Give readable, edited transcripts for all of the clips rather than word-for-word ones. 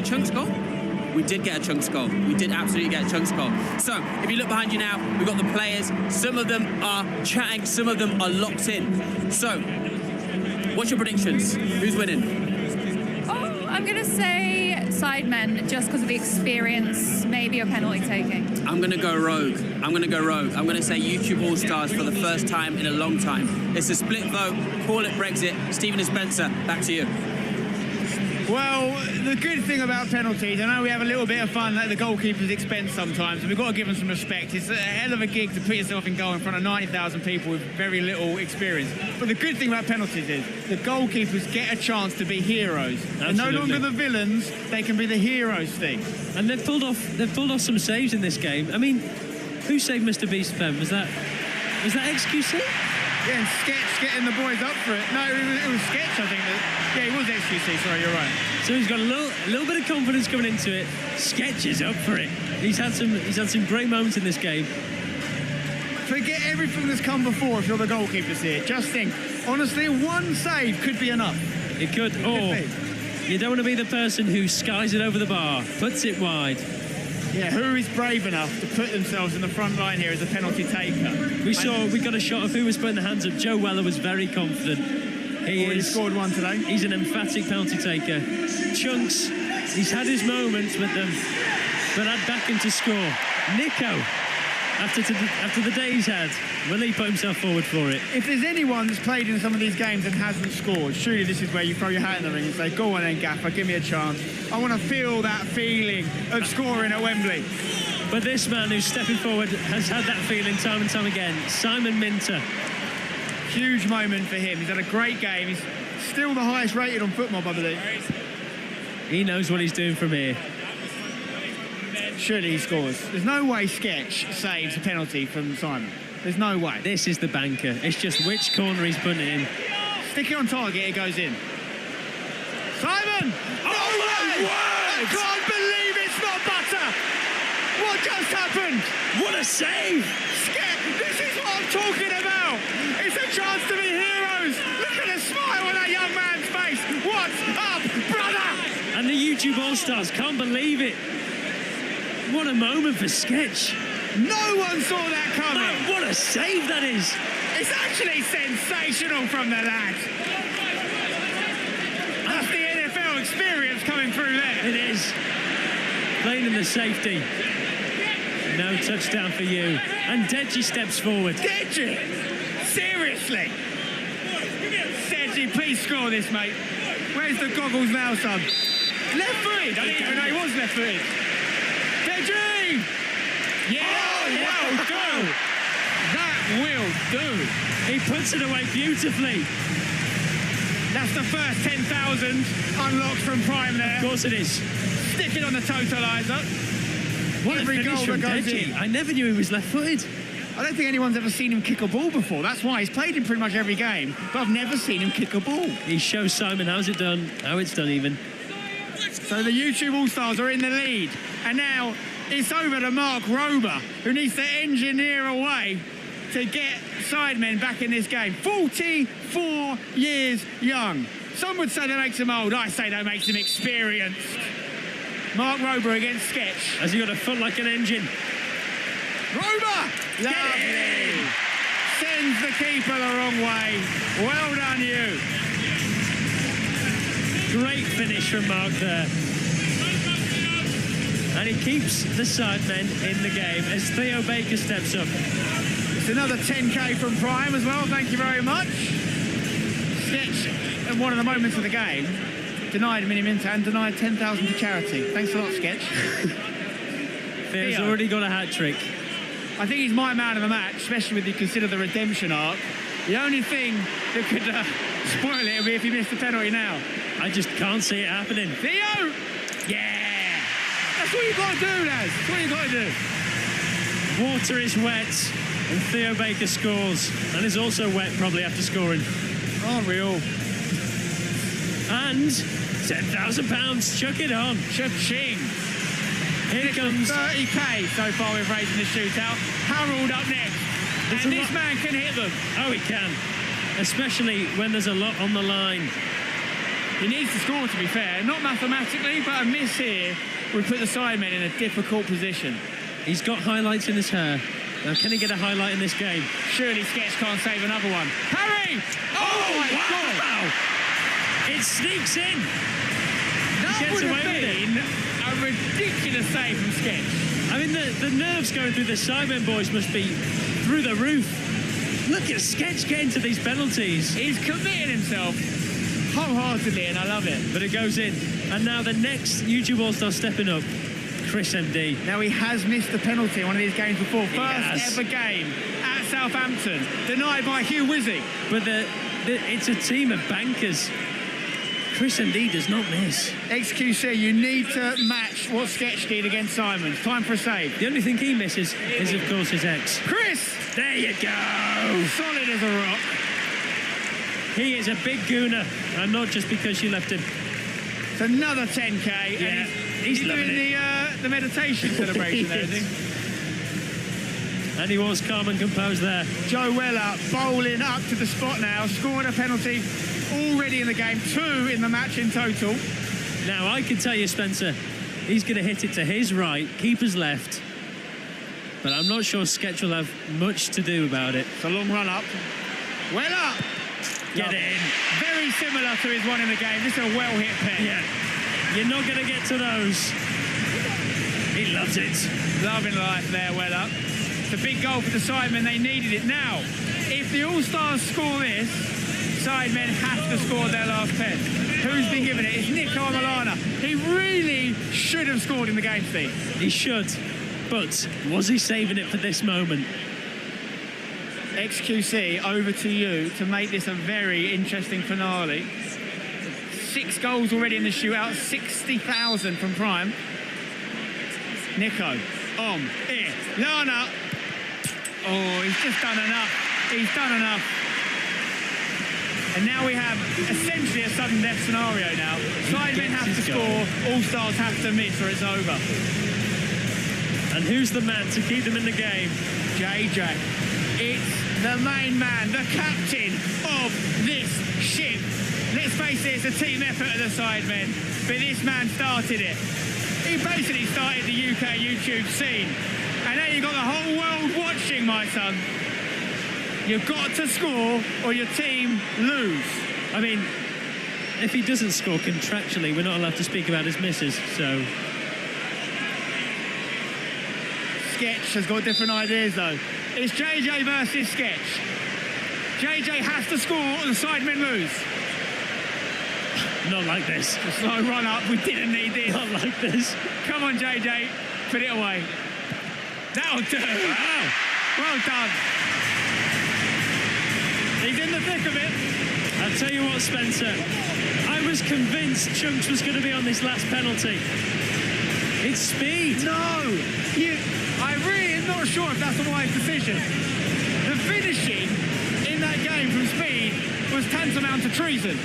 a Chunks goal? We did get a Chunks goal. We did absolutely get a Chunks goal. So, if you look behind you now, we've got the players. Some of them are chatting, some of them are locked in. So, what's your predictions? Who's winning? Oh, I'm going to say Sidemen, just because of the experience, maybe a penalty taking. I'm going to go rogue. I'm going to say YouTube All-Stars for the first time in a long time. It's a split vote. Call it Brexit. Stephen and Spencer, back to you. Well, the good thing about penalties, I know we have a little bit of fun at the goalkeeper's expense sometimes, and we've got to give them some respect. It's a hell of a gig to put yourself in goal in front of 90,000 people with very little experience. But the good thing about penalties is the goalkeepers get a chance to be heroes. They're no longer the villains, they can be the heroes, Steve. And they've pulled off some saves in this game. I mean, who saved Mr. Beast, Ben? Was that XQC? Yeah, and Sketch getting the boys up for it. No, it was Sketch, I think. Yeah, it was XQC, sorry, you're right. So he's got a little bit of confidence coming into it. Sketch is up for it. He's had some great moments in this game. Forget everything that's come before if you're the goalkeepers here. Just think, honestly, one save could be enough. It could. Or you don't want to be the person who skies it over the bar, puts it wide. Yeah, who is brave enough to put themselves in the front line here as a penalty taker? We got a shot of who was putting the hands up. Joe Weller was very confident. He scored one today. He's an emphatic penalty taker. Chunks, he's had his moments with them, but I'd back him to score. Nico, after the day he's had, will he put himself forward for it? If there's anyone that's played in some of these games and hasn't scored, surely this is where you throw your hat in the ring and say, go on then, Gaffer, give me a chance. I want to feel that feeling of scoring at Wembley. But this man who's stepping forward has had that feeling time and time again. Simon Minter. Huge moment for him. He's had a great game. He's still the highest rated on FootMob, I believe. He knows what he's doing from here. Surely he scores. There's no way Sketch saves a penalty from Simon. There's no way. This is the banker. It's just which corner he's putting it in. Stick it on target, it goes in. Simon! Oh my word! I can't believe it's not butter! What just happened? What a save! This is what I'm talking about! It's a chance to be heroes! Look at the smile on that young man's face! What's up, brother? And the YouTube All-Stars can't believe it. What a moment for Sketch. No one saw that coming. No, what a save that is. It's actually sensational from the lad. That's the NFL experience coming through there. It is. Playing in the safety. No touchdown for you. And Deji steps forward. Deji? Seriously? Deji, please score this, mate. Where's the goggles now, son? Left-footed. I didn't even know he was left-footed. Deji! Yeah, will do. That will do. He puts it away beautifully. That's the first 10,000 unlocked from Prime there. Of course it is. Stick it on the totaliser. What a finish from Deji. I never knew he was left-footed. I don't think anyone's ever seen him kick a ball before. That's why he's played in pretty much every game, but I've never seen him kick a ball. He shows Simon how it's done even. So the YouTube All-Stars are in the lead. And now it's over to Mark Rober, who needs to engineer a way to get Sidemen back in this game. 44 years young. Some would say that makes him old. I say that makes him experienced. Mark Rober against Sketch. Has he got a foot like an engine? Rober! Lovely! Sends the keeper the wrong way. Well done, you. Great finish from Mark there. And he keeps the Sidemen in the game as Theo Baker steps up. It's another 10k from Prime as well, thank you very much. Sketch, at one of the moments of the game, denied Mini Minter and denied 10,000 to charity. Thanks a lot, Sketch. Theo's already got a hat-trick. I think he's my man of the match, especially when you consider the redemption arc. The only thing that could spoil it would be if he missed the penalty now. I just can't see it happening. Theo! Yeah! That's what you got to do, lads. That's what you got to do. Water is wet, and Theo Baker scores, and is also wet probably after scoring. Unreal. And £10,000. Chuck it on. Cha-ching. Here comes 30k so far we've raised in the shootout. Harold up next. And this man can hit them. Oh, he can. Especially when there's a lot on the line. He needs to score, to be fair. Not mathematically, but a miss here would put the Sidemen in a difficult position. He's got highlights in his hair. Now, can he get a highlight in this game? Surely Sketch can't save another one. Harry! Oh my God! Wow! It sneaks in. That Gets would away have with it. been a ridiculous save from Sketch. I mean, the nerves going through the Sidemen boys must be through the roof. Look at Sketch getting to these penalties. He's committed himself wholeheartedly, and I love it. But it goes in. And now the next YouTube All-Star stepping up, Chris MD. Now, he has missed a penalty in one of these games before. He First has. ever game at Southampton, denied by Hugh Wizzy. But it's a team of bankers. Chris MD does not miss. XQC, you need to match what Sketch did against Simons. Time for a save. The only thing he misses is, of course, his ex. Chris! There you go. Solid as a rock. He is a big gooner, and not just because she left him. It's another 10K. Yeah, and he's doing loving the meditation celebration there, isn't he? And he was calm and composed there. Joe Weller bowling up to the spot now, scoring a penalty already in the game, 2 in the match in total. Now, I can tell you, Spencer, he's going to hit it to his right, keeper's left. But I'm not sure Sketch will have much to do about it. It's a long run up. Weller! Get it in. Very similar to his one in the game. This is a well-hit pen. Yeah. You're not going to get to those. He loves it. Loving life there, Weller. It's a big goal for the Sidemen. They needed it. Now, if the All-Stars score this, Sidemen have to score their last 10. Who's been given it? It's Nico Milana. He really should have scored in the game, Steve. He should. But was he saving it for this moment? XQC, over to you to make this a very interesting finale. 6 goals already in the shootout, 60,000 from Prime. Nico, here, Lana. Oh, he's just done enough. He's done enough. And now we have essentially a sudden death scenario now. Sidemen have to score, All-Stars have to miss or it's over. And who's the man to keep them in the game? JJ. It's the main man, the captain of this ship. Let's face it, it's a team effort of the Sidemen, but this man started it. He basically started the UK YouTube scene. And now you've got the whole world watching, my son. You've got to score or your team lose. I mean, if he doesn't score contractually, we're not allowed to speak about his misses, so... Sketch has got different ideas, though. It's JJ versus Sketch. JJ has to score or the Sidemen lose. Not like this. A slow run up, we didn't need this. Not like this. Come on, JJ, put it away. That'll do. Wow. Well done. He's in the thick of it. I'll tell you what, Spencer. I was convinced Chunks was going to be on this last penalty. It's speed. No. I really am not sure if that's a wise decision. The finishing in that game from speed was tantamount to treason.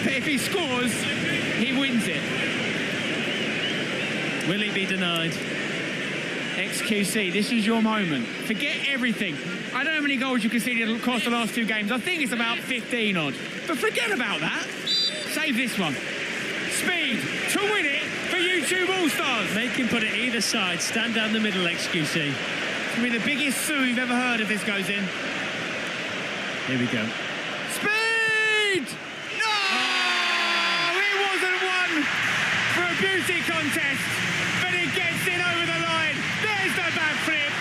But if he scores, he wins it. Will he be denied? XQC, this is your moment. Forget everything. I don't know how many goals you conceded across the last 2 games. I think it's about 15 odd. But forget about that. Save this one. Speed to win it for YouTube All-Stars. Make him put it either side. Stand down the middle, XQC. It's going to be the biggest sue you've ever heard if this goes in. Here we go. Speed! No! It wasn't one for a beauty contest, but it gets in over the line. There's the backflip.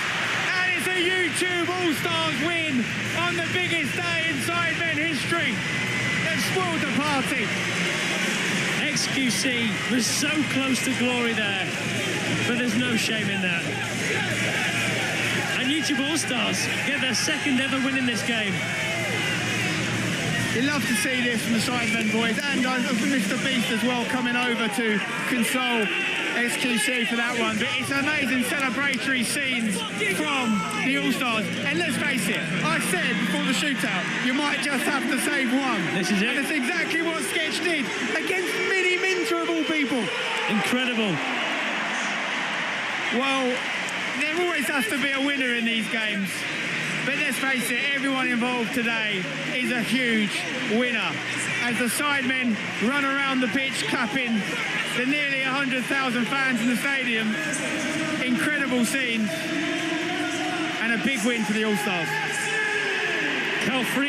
And it's a YouTube All-Stars win on the biggest day in Sidemen history. They've spoiled the party. XQC was so close to glory there, but there's no shame in that. And YouTube All-Stars get their 2nd ever win in this game. You love to see this from the Sidemen boys, and Mr. Beast as well coming over to console XQC for that one. But it's amazing celebratory scenes from the All-Stars. And let's face it, I said before the shootout, you might just have to save one. This is it. And that's exactly what Sketch did against Mini Minter of all people. Incredible. Well, there always has to be a winner in these games. But let's face it, everyone involved today is a huge winner. As the Sidemen run around the pitch clapping the nearly 100,000 fans in the stadium. Incredible scenes and a big win for the All-Stars. Carl Free